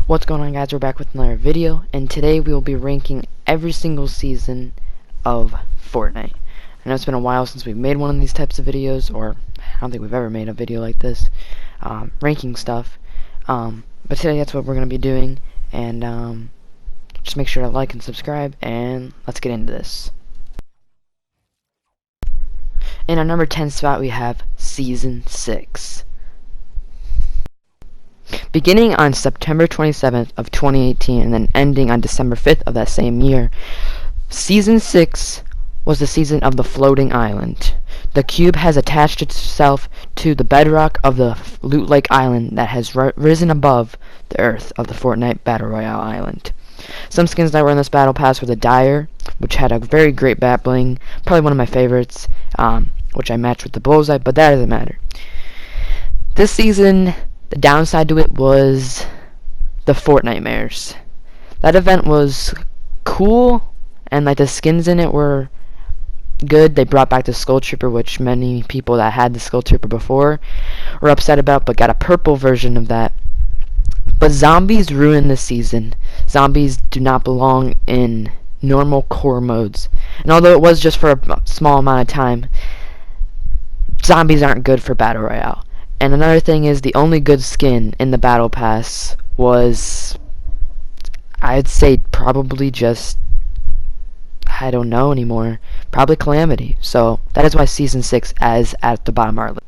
What's going on, guys? We're back with another video, and today we will be ranking every single season of Fortnite. I know it's been a while since we've made one of these types of videos, or I don't think we've ever made a video like this, ranking stuff. But today that's what we're going to be doing, and just make sure to like and subscribe, and let's get into this. In our number 10 spot, we have Season 6. Beginning on September 27th of 2018 and then ending on December 5th of that same year, Season 6 was the season of the floating island. The cube has attached itself to the bedrock of the Loot Lake Island that has risen above the earth of the Fortnite Battle Royale island. Some skins that were in this battle pass were the Dire, which had a very great bat bling, probably one of my favorites, which I matched with the Bullseye, but that doesn't matter. This season, the downside to it was the Fortnitemares. That event was cool, and like the skins in it were good. They brought back the Skull Trooper, which many people that had the Skull Trooper before were upset about, but got a purple version of that. But zombies ruined this season. Zombies do not belong in normal core modes. And although it was just for a small amount of time, zombies aren't good for Battle Royale. And another thing is, the only good skin in the Battle Pass was, I'd say, probably just, I don't know anymore, probably Calamity. So that is why Season 6 is at the bottom of our list.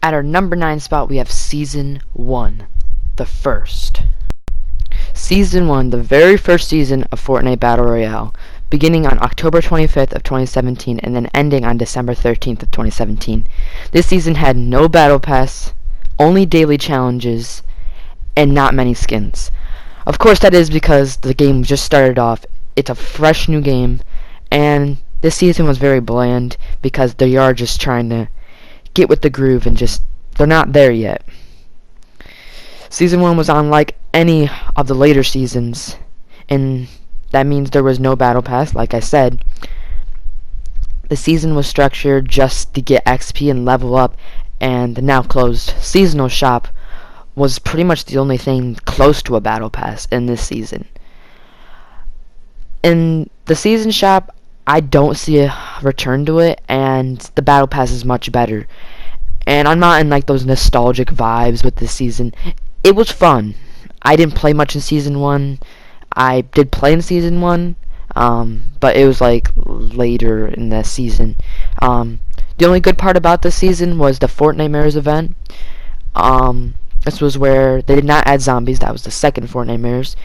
At our number 9 spot, we have Season 1, the first. Season 1, the very first season of Fortnite Battle Royale, beginning on October 25th of 2017 and then ending on December 13th of 2017. This season had no battle pass, only daily challenges, and not many skins. Of course, that is because the game just started off. It's a fresh new game, and this season was very bland because they are just trying to get with the groove and just, they're not there yet. Season 1 was unlike any of the later seasons, and that means there was no battle pass, like I said. The season was structured just to get XP and level up, and the now closed seasonal shop was pretty much the only thing close to a battle pass in this season. In the season shop, I don't see a return to it, and the battle pass is much better. And I'm not in like those nostalgic vibes with this season. It was fun. I didn't play much in Season 1. I did play in Season 1, but it was like later in the season. The only good part about this season was the Fortnitemares event. This was where they did not add zombies. That was the second Fortnitemares,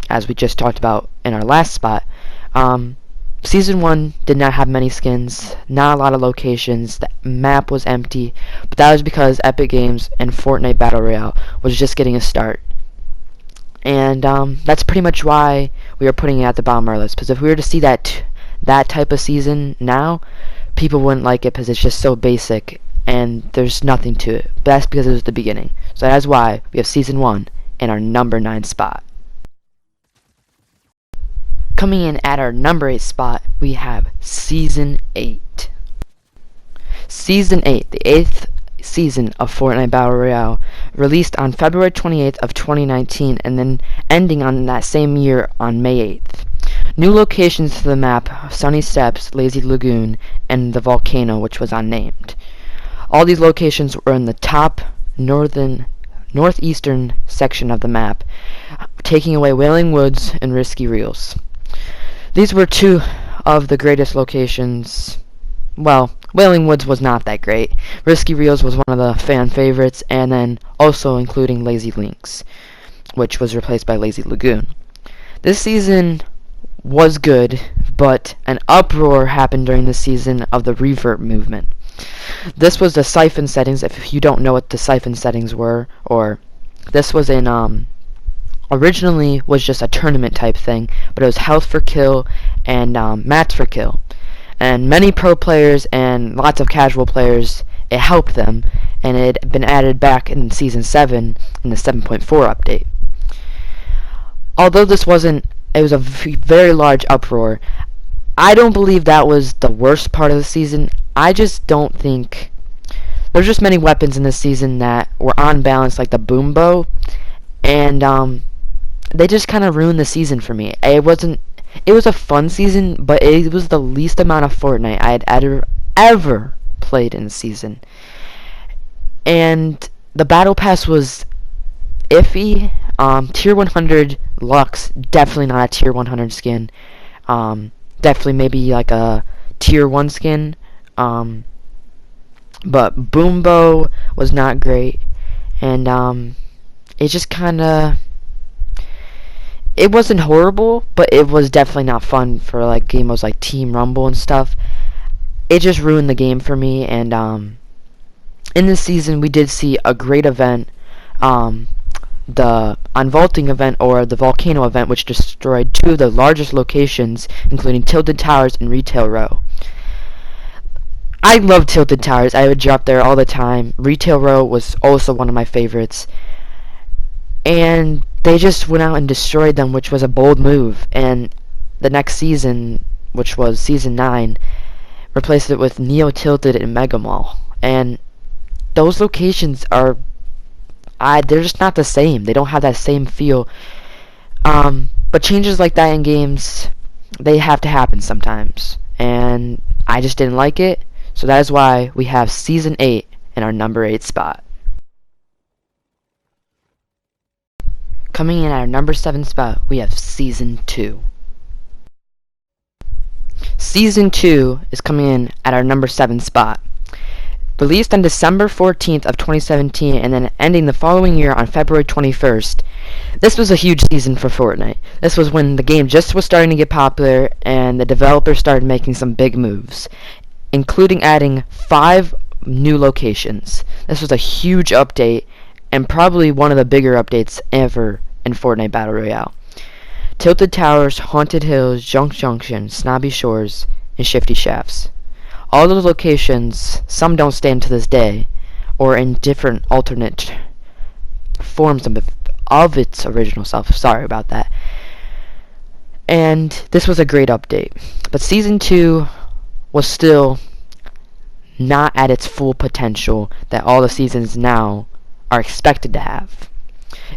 as we just talked about in our last spot. Season 1 did not have many skins, not a lot of locations, the map was empty, but that was because Epic Games and Fortnite Battle Royale was just getting a start. And that's pretty much why we are putting it at the bottom of our list, because if we were to see that type of season now, people wouldn't like it because it's just so basic and there's nothing to it. But that's because it was the beginning. So that's why we have Season 1 in our number 9 spot. Coming in at our number 8 spot, we have Season 8. Season 8, the 8th season of Fortnite Battle Royale, released on February 28th of 2019 and then ending on that same year on May 8th. New locations to the map: Sunny Steps, Lazy Lagoon, and the volcano, which was unnamed. All these locations were in the top northeastern section of the map, taking away Wailing Woods and Risky Reels. These were two of the greatest locations. Well, Wailing Woods was not that great. Risky Reels was one of the fan favorites, and then also including Lazy Links, which was replaced by Lazy Lagoon. This season was good, but an uproar happened during the season of the revert movement. This was the siphon settings. If you don't know what the siphon settings were, or this was in originally was just a tournament type thing, but it was health for kill and mats for kill. And many pro players and lots of casual players, it helped them, and it had been added back in Season 7 in the 7.4 update. Although this wasn't, it was a very large uproar, I don't believe that was the worst part of the season. I just don't think, there's just many weapons in this season that were unbalanced, like the boom bow, and they just kind of ruined the season for me. It was a fun season, but it was the least amount of Fortnite I had ever played in a season. And the battle pass was iffy. Tier 100 Lux, definitely not a tier 100 skin. Definitely maybe like a tier 1 skin. But Boombo was not great. And it just kinda, it wasn't horrible, but it was definitely not fun for like game modes like Team Rumble and stuff. It just ruined the game for me. And in this season we did see a great event, the Unvaulting event, or the Volcano event, which destroyed two of the largest locations, including Tilted Towers and Retail Row. I love Tilted Towers. I would drop there all the time. Retail Row was also one of my favorites. And they just went out and destroyed them, which was a bold move. And the next season, which was Season 9, replaced it with Neo Tilted and Mega Mall. And those locations are, they're just not the same. They don't have that same feel. But changes like that in games, they have to happen sometimes. And I just didn't like it. So that is why we have Season 8 in our number 8 spot. Coming in at our number 7 spot, we have Season 2. Season 2 is coming in at our number 7 spot. Released on December 14th of 2017 and then ending the following year on February 21st. This was a huge season for Fortnite. This was when the game just was starting to get popular and the developers started making some big moves, including adding 5 new locations. This was a huge update, and probably one of the bigger updates ever in Fortnite Battle Royale. Tilted Towers, Haunted Hills, Junk Junction, Snobby Shores, and Shifty Shafts. All those locations, some don't stand to this day, or in different alternate forms of its original self. Sorry about that. And this was a great update. But Season 2 was still not at its full potential that all the seasons now are expected to have.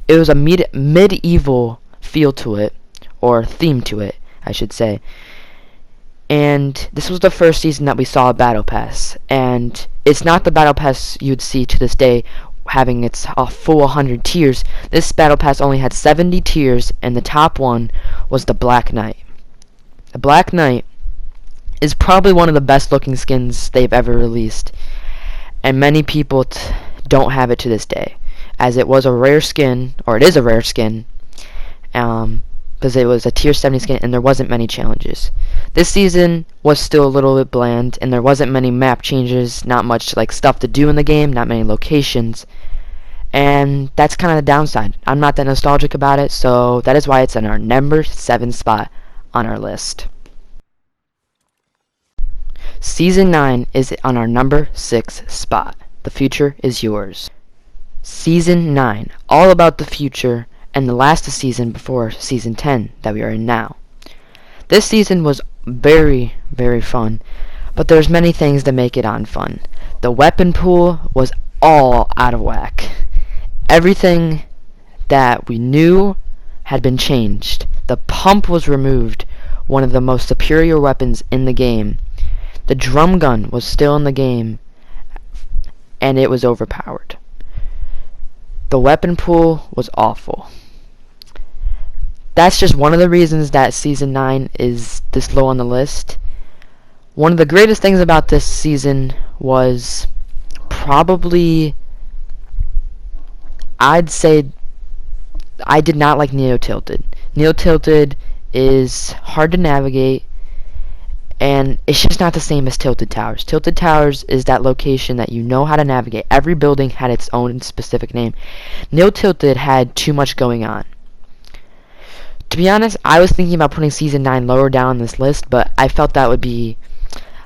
It was a medieval feel to it, or theme to it, I should say. And this was the first season that we saw a battle pass, and it's not the battle pass you'd see to this day having its full 100 tiers. This battle pass only had 70 tiers, and the top one was the Black Knight. The Black Knight is probably one of the best looking skins they've ever released, and many people don't have it to this day, as it was a rare skin, or it is a rare skin, because it was a tier 70 skin and there wasn't many challenges. This season was still a little bit bland, and there wasn't many map changes, not much like stuff to do in the game, not many locations, and that's kind of the downside. I'm not that nostalgic about it, so that is why it's in our number 7 spot on our list. Season 9 is on our number 6 spot. The future is yours. Season 9, all about the future, and the last season before Season 10 that we are in now. This season was very, very fun, but there's many things that make it unfun. The weapon pool was all out of whack. Everything that we knew had been changed. The pump was removed, one of the most superior weapons in the game. The drum gun was still in the game, and it was overpowered. The weapon pool was awful. That's just one of the reasons that Season 9 is this low on the list. One of the greatest things about this season was probably, I'd say, I did not like Neo Tilted. Neo Tilted is hard to navigate, and it's just not the same as Tilted Towers. Tilted Towers is that location that you know how to navigate. Every building had its own specific name. Neo Tilted had too much going on. To be honest, I was thinking about putting Season 9 lower down on this list, but I felt that would be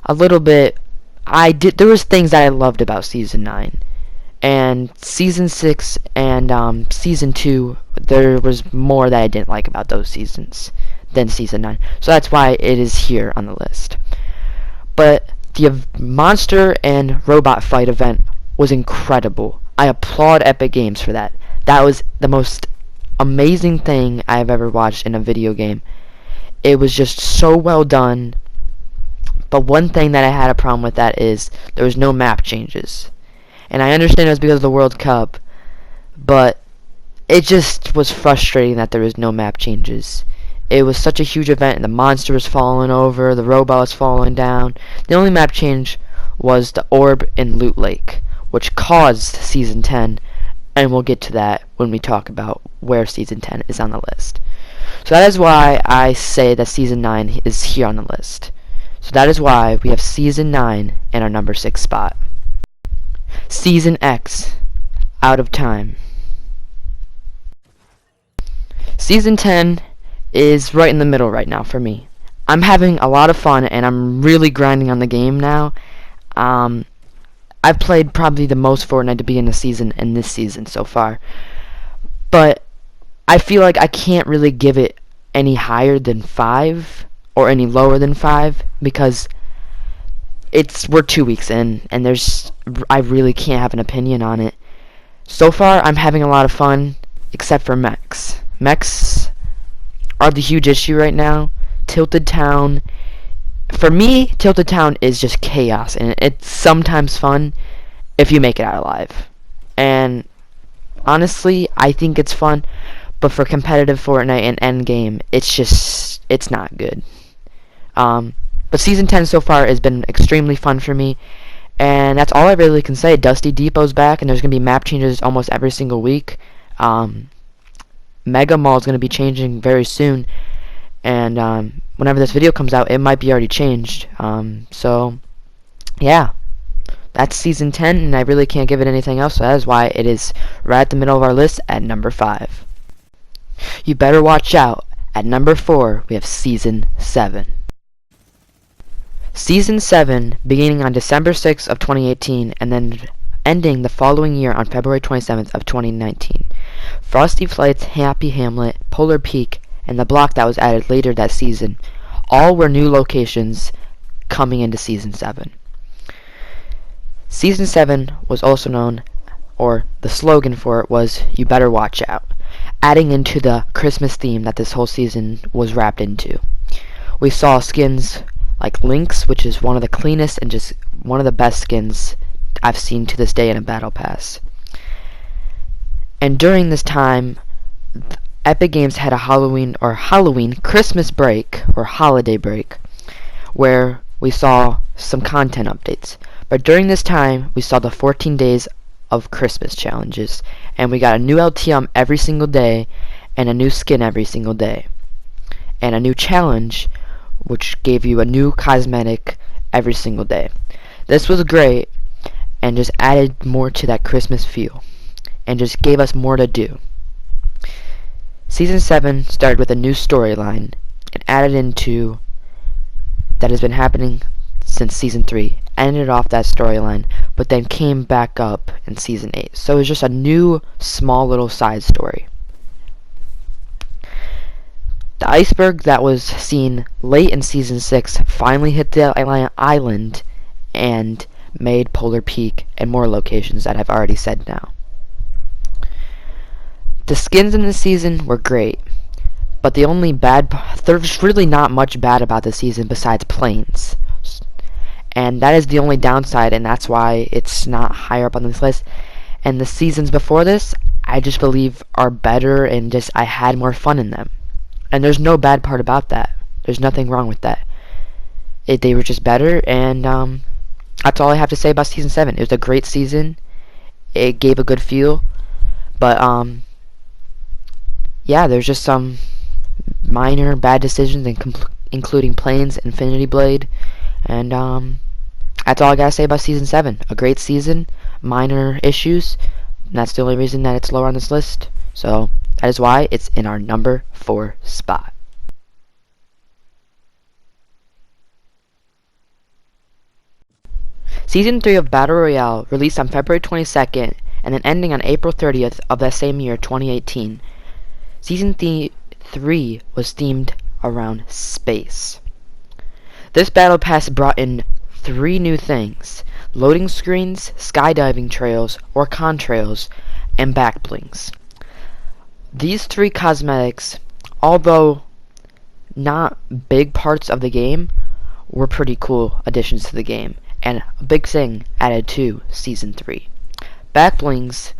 a little bit... There was things that I loved about Season 9. And Season 6 and Season 2, there was more that I didn't like about those seasons than Season 9. So that's why it is here on the list. But the monster and robot fight event was incredible. I applaud Epic Games for that. That was the most amazing thing I've ever watched in a video game. It was just so well done. But one thing that I had a problem with that is there was no map changes. And I understand it was because of the World Cup, but it just was frustrating that there was no map changes. It was such a huge event, and the monster was falling over, the robot was falling down. The only map change was the orb in Loot Lake, which caused Season 10, and we'll get to that when we talk about where Season 10 is on the list. So that is why I say that Season 9 is here on the list. So that is why we have Season 9 in our number 6 spot. Season X, Out of Time. Season 10 is right in the middle right now for me. I'm having a lot of fun, and I'm really grinding on the game now. I've played probably the most Fortnite to be in a season in this season so far. But I feel like I can't really give it any higher than 5 or any lower than 5 because we're 2 weeks in, and I really can't have an opinion on it. So far, I'm having a lot of fun, except for mechs. Mechs are the huge issue right now. Tilted Town, for me, Tilted Town is just chaos, and it's sometimes fun if you make it out alive. And honestly, I think it's fun, but for competitive Fortnite and endgame, it's not good. But Season 10 so far has been extremely fun for me, and that's all I really can say. Dusty Depot's back, and there's going to be map changes almost every single week. Mega Mall is going to be changing very soon, and whenever this video comes out, it might be already changed. So, yeah, that's Season 10, and I really can't give it anything else, so that is why it is right at the middle of our list at number 5. You better watch out. At number 4, we have Season 7. Season 7, beginning on December 6th of 2018, and then ending the following year on February 27th of 2019. Frosty Flights, Happy Hamlet, Polar Peak, and the block that was added later that season, all were new locations coming into Season 7. Season 7 was also known, or the slogan for it was, "You better watch out," adding into the Christmas theme that this whole season was wrapped into. We saw skins like Lynx, which is one of the cleanest and just one of the best skins I've seen to this day in a battle pass. And during this time, Epic Games had a Halloween Christmas break, or holiday break, where we saw some content updates. But during this time, we saw the 14 days of Christmas challenges, and we got a new LTM every single day, and a new skin every single day, and a new challenge, which gave you a new cosmetic every single day. This was great, and just added more to that Christmas feel, and just gave us more to do. Season 7 started with a new storyline, and added into that has been happening since Season 3, ended off that storyline, but then came back up in Season 8. So it was just a new, small little side story. The iceberg that was seen late in Season 6 finally hit the island and made Polar Peak and more locations that I've already said now. The skins in this season were great, but the only there's really not much bad about the season besides planes. And that is the only downside, and that's why it's not higher up on this list. And the seasons before this, I just believe are better, and just I had more fun in them. And there's no bad part about that. There's nothing wrong with that. They were just better, and that's all I have to say about Season 7. It was a great season. It gave a good feel, but yeah, there's just some minor bad decisions, including planes, Infinity Blade, and that's all I gotta say about Season 7. A great season, minor issues, and that's the only reason that it's lower on this list. So that is why it's in our number 4 spot. Season 3 of Battle Royale released on February 22nd and then ending on April 30th of that same year, 2018. Season 3 was themed around space. This battle pass brought in 3 new things: loading screens, skydiving trails or contrails, and back blings. These three cosmetics, although not big parts of the game, were pretty cool additions to the game, and a big thing added to Season 3. Back blings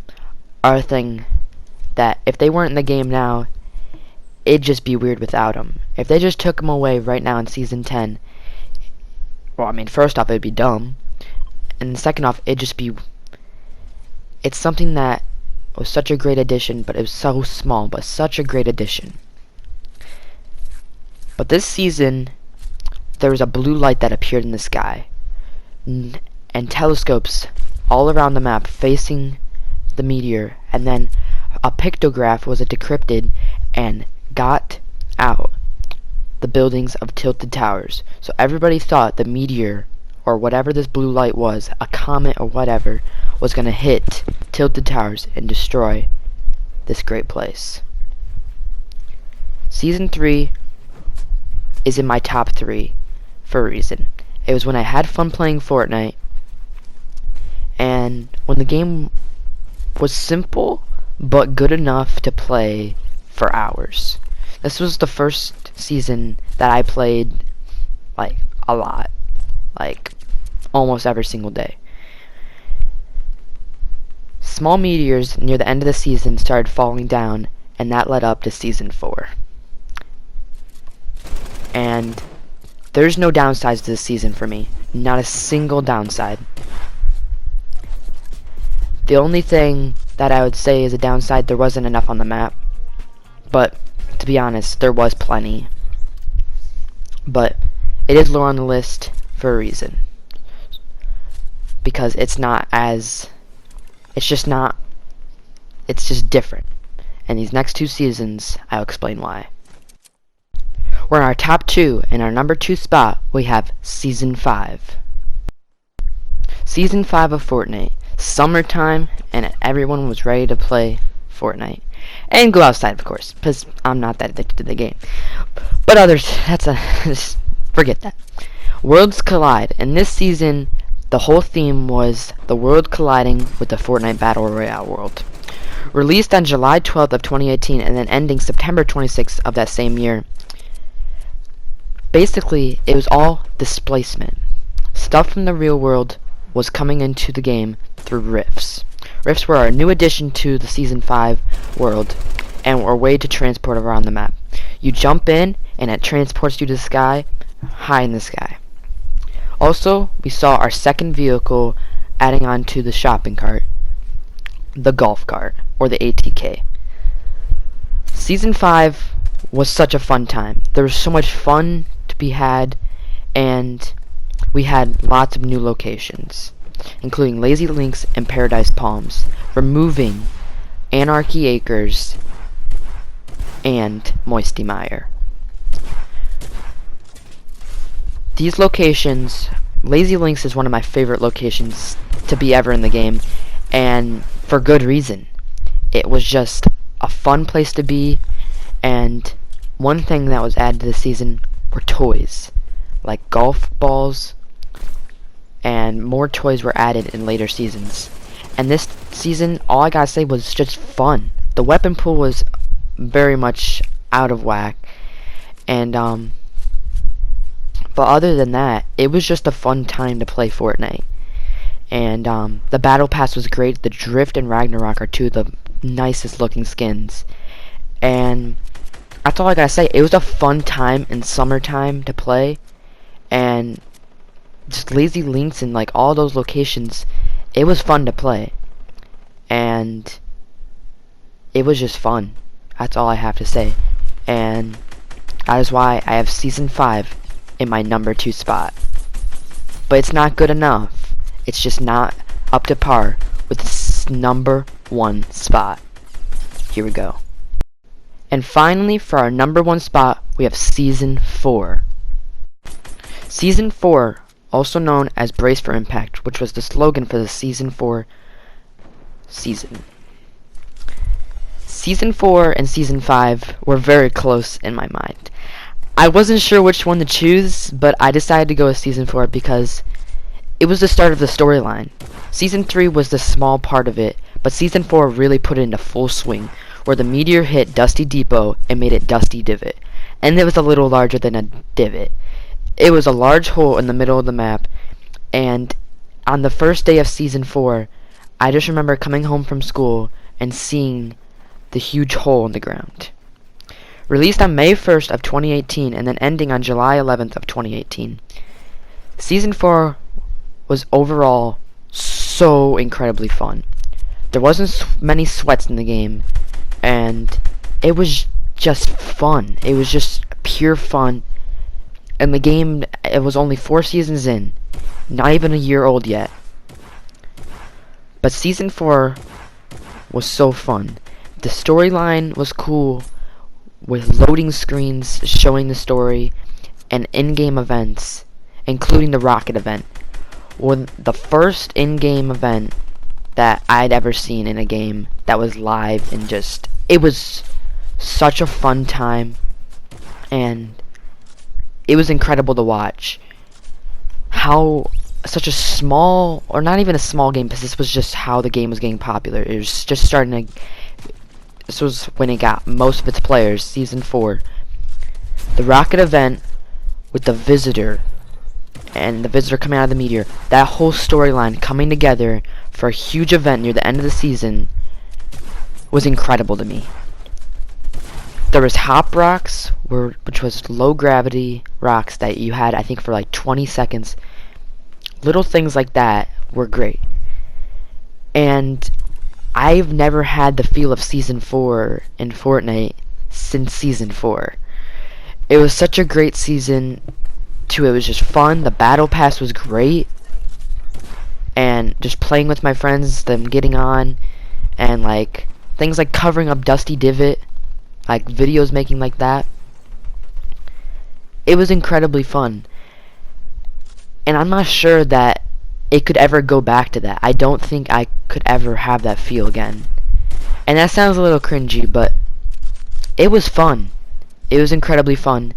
are a thing that, if they weren't in the game now, it'd just be weird without them. If they just took them away right now in Season 10, well, I mean, first off, it'd be dumb, and second off, it'd just be... It's something that was such a great addition, but it was so small, but such a great addition. But this season, there was a blue light that appeared in the sky, and telescopes all around the map facing the meteor, and then a pictograph was decrypted and got out the buildings of Tilted Towers. So everybody thought the meteor, or whatever this blue light was, a comet or whatever, was going to hit Tilted Towers and destroy this great place. Season 3 is in my top 3 for a reason. It was when I had fun playing Fortnite, and when the game was simple but good enough to play for hours. This was the first season that I played like a lot, like almost every single day. Small meteors near the end of the season started falling down, and that led up to Season 4. And there's no downsides to this season for me. Not a single downside. The only thing that I would say is a downside, there wasn't enough on the map. But, to be honest, there was plenty. But, it is lower on the list for a reason. Because it's not as... It's just different. And these next 2 seasons, I'll explain why. We're in our top 2, and our number 2 spot, we have Season 5. Season 5 of Fortnite. Summertime, and everyone was ready to play Fortnite. And go outside, of course, because I'm not that addicted to the game. But others, just forget that. Worlds collide. In this season, the whole theme was the world colliding with the Fortnite Battle Royale world. Released on July 12th of 2018, and then ending September 26th of that same year. Basically, it was all displacement. Stuff from the real world was coming into the game through rifts. Rifts were a new addition to the Season 5 world, and were a way to transport around the map. You jump in, and it transports you to the sky, high in the sky. Also, we saw our second vehicle adding on to the shopping cart, the golf cart, or the ATK. Season 5 was such a fun time. There was so much fun to be had, and we had lots of new locations, including Lazy Links and Paradise Palms, removing Anarchy Acres and Moisty Mire. These locations, Lazy Links is one of my favorite locations to be ever in the game, and for good reason. It was just a fun place to be, and one thing that was added to the season were toys, like golf balls, and more toys were added in later seasons. And this season, all I gotta say was just fun. The weapon pool was very much out of whack, and but other than that, it was just a fun time to play Fortnite. And the Battle Pass was great. The Drift and Ragnarok are 2 of the nicest looking skins. And that's all I gotta say. It was a fun time in summertime to play. And just Lazy Links and like all those locations, it was fun to play. And it was just fun. That's all I have to say. And that is why I have Season 5 in my number 2 spot. But it's not good enough. It's just not up to par with the number 1 spot. Here we go. And finally, for our number 1 spot, we have Season 4. Season 4, also known as Brace for Impact, which was the slogan for the Season 4 season. Season 4 and Season 5 were very close in my mind. I wasn't sure which one to choose, but I decided to go with Season 4 because it was the start of the storyline. Season 3 was the small part of it, but Season 4 really put it into full swing where the meteor hit Dusty Depot and made it Dusty Divot. And it was a little larger than a divot. It was a large hole in the middle of the map, and on the first day of Season 4, I just remember coming home from school and seeing the huge hole in the ground. Released on May 1st of 2018 and then ending on July 11th of 2018. Season 4 was overall so incredibly fun. There wasn't many sweats in the game, and it was just fun. It was just pure fun. And the game, it was only 4 seasons in, not even a year old yet. But Season 4 was so fun. The storyline was cool, with loading screens showing the story, and in-game events, including the rocket event. Was the first in-game event that I'd ever seen in a game that was live, and just, it was such a fun time, and it was incredible to watch how such a small, or not even a small game, because this was just how the game was getting popular. It was just starting to, this was when it got most of its players, Season 4. The rocket event with the visitor, and the visitor coming out of the meteor, that whole storyline coming together for a huge event near the end of the season was incredible to me. There was hop rocks, which was low gravity rocks that you had, I think, for like 20 seconds. Little things like that were great. And I've never had the feel of Season 4 in Fortnite since Season 4. It was such a great season. It was just fun. The battle pass was great. And just playing with my friends, them getting on, and like things like covering up Dusty Divot, like videos making like that. It was incredibly fun. And I'm not sure that it could ever go back to that. I don't think I could ever have that feel again. And that sounds a little cringy, but it was fun. It was incredibly fun.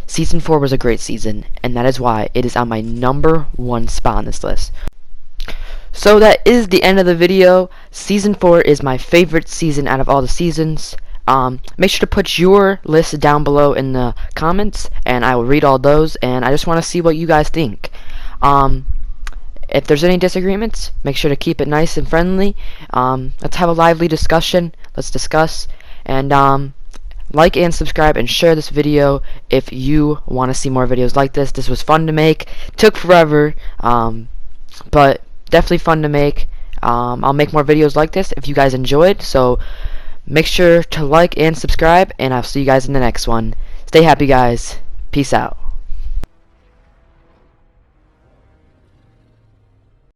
Season 4 was a great season, and that is why it is on my #1 spot on this list. So that is the end of the video. Season 4 is my favorite season out of all the seasons. Make sure to put your list down below in the comments, and I will read all those, and I just want to see what you guys think. If there's any disagreements, make sure to keep it nice and friendly. Let's have a lively discussion. Let's discuss, and like and subscribe and share this video if you want to see more videos like this. This was fun to make. Took forever, but definitely fun to make. I'll make more videos like this if you guys enjoyed, so make sure to like and subscribe, and I'll see you guys in the next one. Stay happy, guys. Peace out.